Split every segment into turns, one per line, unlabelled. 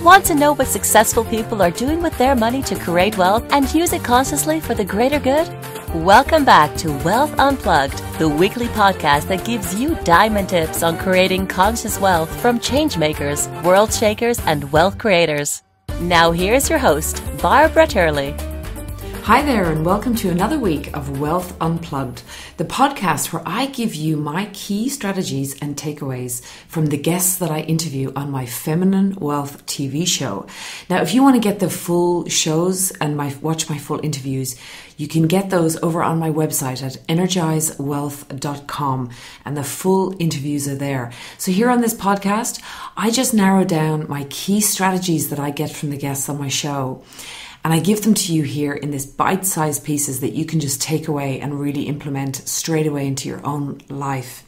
Want to know what successful people are doing with their money to create wealth and use it consciously for the greater good? Welcome back to Wealth Unplugged, the weekly podcast that gives you diamond tips on creating conscious wealth from changemakers, world shakers, and wealth creators. Now here's your host, Barbara Turley.
Hi there, and welcome to another week of Wealth Unplugged, the podcast where I give you my key strategies and takeaways from the guests that I interview on my Feminine Wealth TV show. Now, if you want to get the full shows and watch my full interviews, you can get those over on my website at energizewealth.com, and the full interviews are there. So here on this podcast, I just narrow down my key strategies that I get from the guests on my show. And I give them to you here in this bite-sized pieces that you can just take away and really implement straight away into your own life.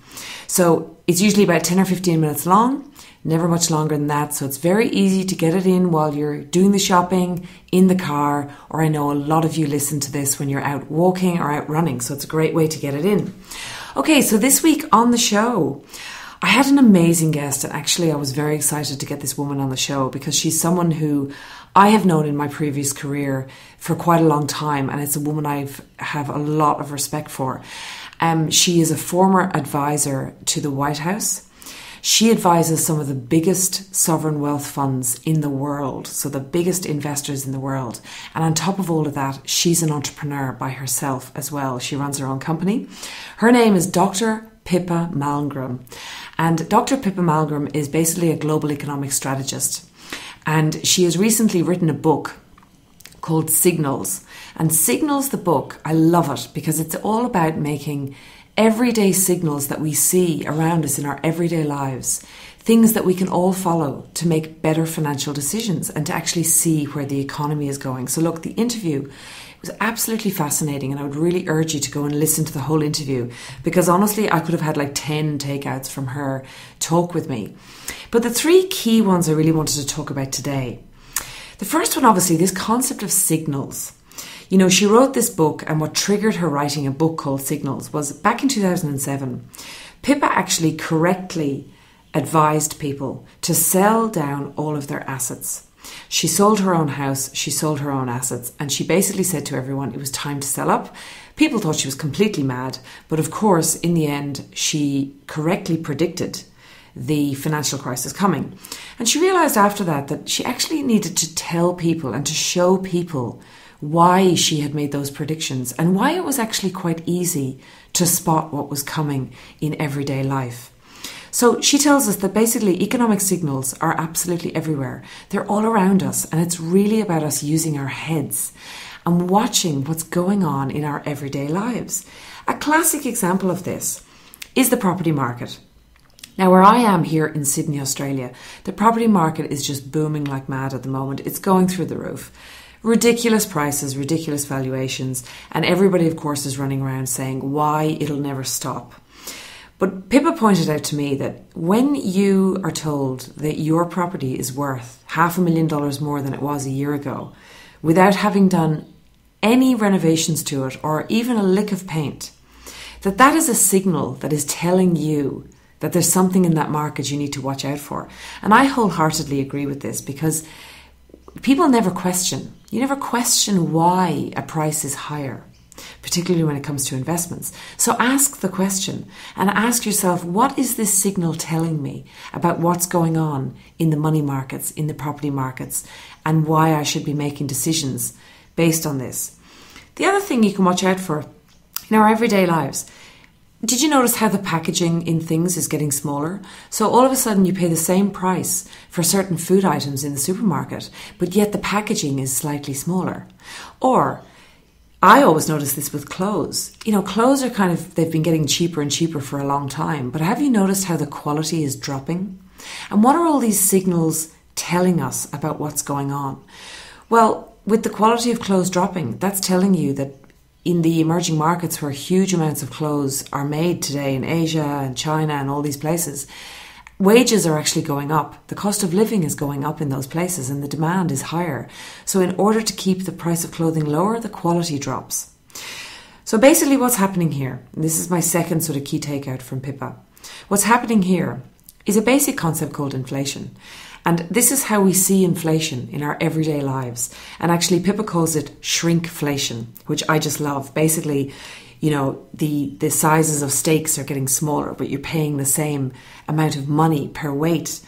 So it's usually about 10 or 15 minutes long, never much longer than that. So it's very easy to get it in while you're doing the shopping, in the car, or I know a lot of you listen to this when you're out walking or out running. So it's a great way to get it in. Okay, so this week on the show, I had an amazing guest, and actually I was very excited to get this woman on the show because she's someone who I have known in my previous career for quite a long time, and it's a woman I have a lot of respect for. She is a former advisor to the White House. She advises some of the biggest sovereign wealth funds in the world, so the biggest investors in the world. And on top of all of that, she's an entrepreneur by herself as well. She runs her own company. Her name is Dr. Pippa Malmgren. And Dr. Pippa Malmgren is basically a global economic strategist. And she has recently written a book called Signals. And Signals, the book, I love it because it's all about making everyday signals that we see around us in our everyday lives, things that we can all follow to make better financial decisions and to actually see where the economy is going. So look, the interview was absolutely fascinating, and I would really urge you to go and listen to the whole interview because honestly I could have had like 10 takeouts from her talk with me. But the three key ones I really wanted to talk about today. The first one, obviously, this concept of signals. You know, she wrote this book, and what triggered her writing a book called Signals was back in 2007, Pippa actually correctly advised people to sell down all of their assets. She sold her own house, she sold her own assets, and she basically said to everyone it was time to sell up. People thought she was completely mad, but of course, in the end, she correctly predicted the financial crisis coming. And she realised after that she actually needed to tell people and to show people why she had made those predictions and why it was actually quite easy to spot what was coming in everyday life. So she tells us that basically economic signals are absolutely everywhere. They're all around us, and it's really about us using our heads and watching what's going on in our everyday lives. A classic example of this is the property market. Now, where I am here in Sydney, Australia, the property market is just booming like mad at the moment. It's going through the roof. Ridiculous prices, ridiculous valuations, and everybody, of course, is running around saying why it'll never stop. But Pippa pointed out to me that when you are told that your property is worth $500,000 more than it was a year ago, without having done any renovations to it or even a lick of paint, that is a signal that is telling you that there's something in that market you need to watch out for. And I wholeheartedly agree with this because people never question. You never question why a price is higher, particularly when it comes to investments. So ask the question and ask yourself, what is this signal telling me about what's going on in the money markets, in the property markets, and why I should be making decisions based on this? The other thing you can watch out for in our everyday lives. Did you notice how the packaging in things is getting smaller? So all of a sudden you pay the same price for certain food items in the supermarket, but yet the packaging is slightly smaller. Or I always notice this with clothes. You know, clothes are they've been getting cheaper and cheaper for a long time, but have you noticed how the quality is dropping? And what are all these signals telling us about what's going on? Well, with the quality of clothes dropping, that's telling you that in the emerging markets where huge amounts of clothes are made today in Asia and China and all these places, wages are actually going up. The cost of living is going up in those places and the demand is higher. So in order to keep the price of clothing lower, the quality drops. So basically what's happening here, and this is my second sort of key takeout from Pippa, what's happening here is a basic concept called inflation. And this is how we see inflation in our everyday lives. And actually, Pippa calls it shrinkflation, which I just love. Basically, the sizes of steaks are getting smaller, but you're paying the same amount of money per weight.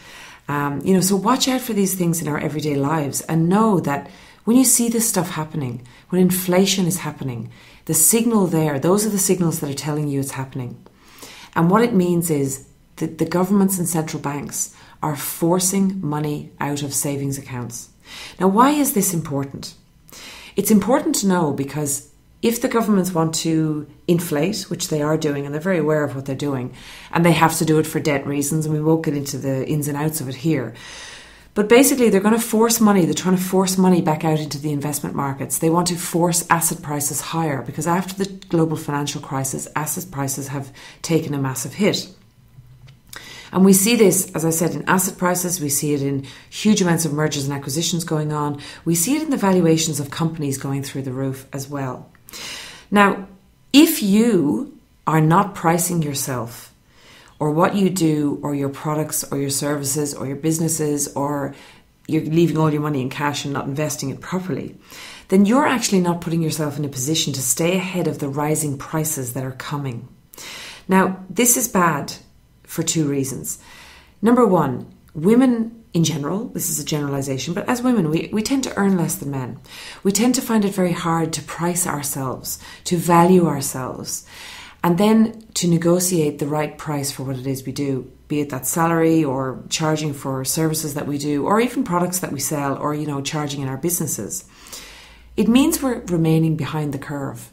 So watch out for these things in our everyday lives, and know that when you see this stuff happening, when inflation is happening, the signal there, those are the signals that are telling you it's happening. And what it means is that the governments and central banks are forcing money out of savings accounts. Now, why is this important? It's important to know because if the governments want to inflate, which they are doing, and they're very aware of what they're doing, and they have to do it for debt reasons, and we won't get into the ins and outs of it here, but basically they're going to force money, they're trying to force money back out into the investment markets. They want to force asset prices higher because after the global financial crisis, asset prices have taken a massive hit. And we see this, as I said, in asset prices. We see it in huge amounts of mergers and acquisitions going on. We see it in the valuations of companies going through the roof as well. Now, if you are not pricing yourself or what you do or your products or your services or your businesses, or you're leaving all your money in cash and not investing it properly, then you're actually not putting yourself in a position to stay ahead of the rising prices that are coming. Now, this is bad for two reasons. Number one, women in general, this is a generalization, but as women, we tend to earn less than men. We tend to find it very hard to price ourselves, to value ourselves, and then to negotiate the right price for what it is we do, be it that salary or charging for services that we do, or even products that we sell, or, charging in our businesses. It means we're remaining behind the curve.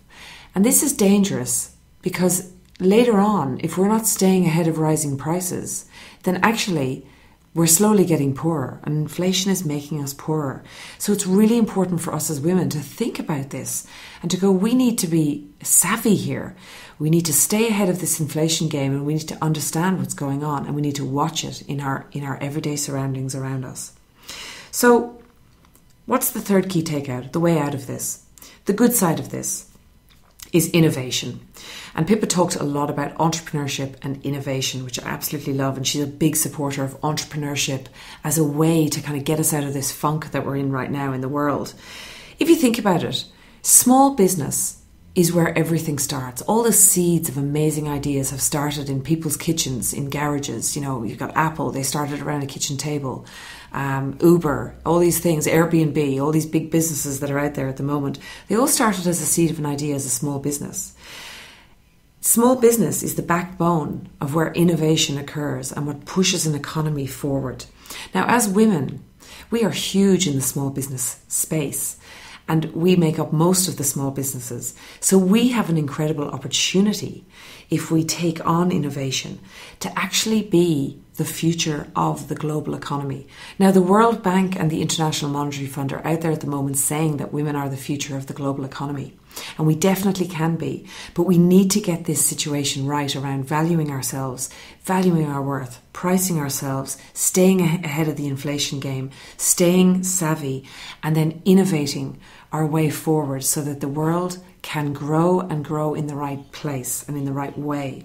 And this is dangerous because later on, if we're not staying ahead of rising prices, then actually we're slowly getting poorer, and inflation is making us poorer. So it's really important for us as women to think about this and to go, we need to be savvy here. We need to stay ahead of this inflation game, and we need to understand what's going on, and we need to watch it in our everyday surroundings around us. So what's the third key takeout, the way out of this? The good side of this is innovation. And Pippa talked a lot about entrepreneurship and innovation, which I absolutely love. And she's a big supporter of entrepreneurship as a way to kind of get us out of this funk that we're in right now in the world. If you think about it, small business is where everything starts. All the seeds of amazing ideas have started in people's kitchens, in garages. You've got Apple, they started around a kitchen table. Uber, all these things, Airbnb, all these big businesses that are out there at the moment, they all started as a seed of an idea as a small business. Small business is the backbone of where innovation occurs and what pushes an economy forward. Now, as women, we are huge in the small business space, and we make up most of the small businesses. So we have an incredible opportunity, if we take on innovation, to actually be the future of the global economy. Now, the World Bank and the International Monetary Fund are out there at the moment saying that women are the future of the global economy. And we definitely can be. But we need to get this situation right around valuing ourselves, valuing our worth, pricing ourselves, staying ahead of the inflation game, staying savvy, and then innovating our way forward so that the world can grow and grow in the right place and in the right way.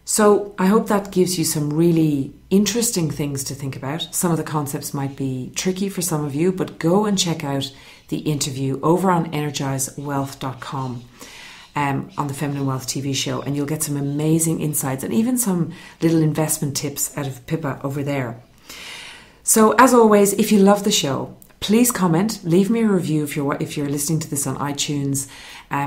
So I hope that gives you some really interesting things to think about. Some of the concepts might be tricky for some of you, but go and check out the interview over on energizewealth.com on the Feminine Wealth TV show, and you'll get some amazing insights and even some little investment tips out of Pippa over there. So as always, if you love the show, please comment, leave me a review if you're listening to this on iTunes,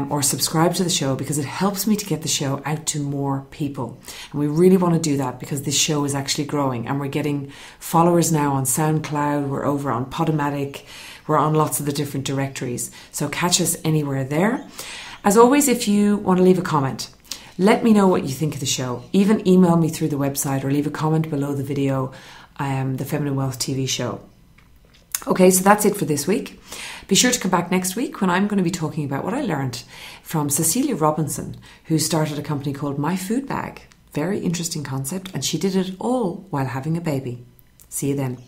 or subscribe to the show, because it helps me to get the show out to more people. And we really want to do that because this show is actually growing, and we're getting followers now on SoundCloud, we're over on Podomatic, we're on lots of the different directories. So catch us anywhere there. As always, if you want to leave a comment, let me know what you think of the show. Even email me through the website or leave a comment below the video, the Feminine Wealth TV show. Okay, so that's it for this week. Be sure to come back next week when I'm going to be talking about what I learned from Cecilia Robinson, who started a company called My Food Bag. Very interesting concept, and she did it all while having a baby. See you then.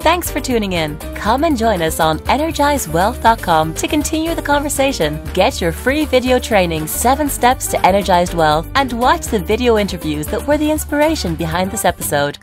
Thanks for tuning in. Come and join us on energizewealth.com to continue the conversation. Get your free video training, 7 Steps to Energized Wealth, and watch the video interviews that were the inspiration behind this episode.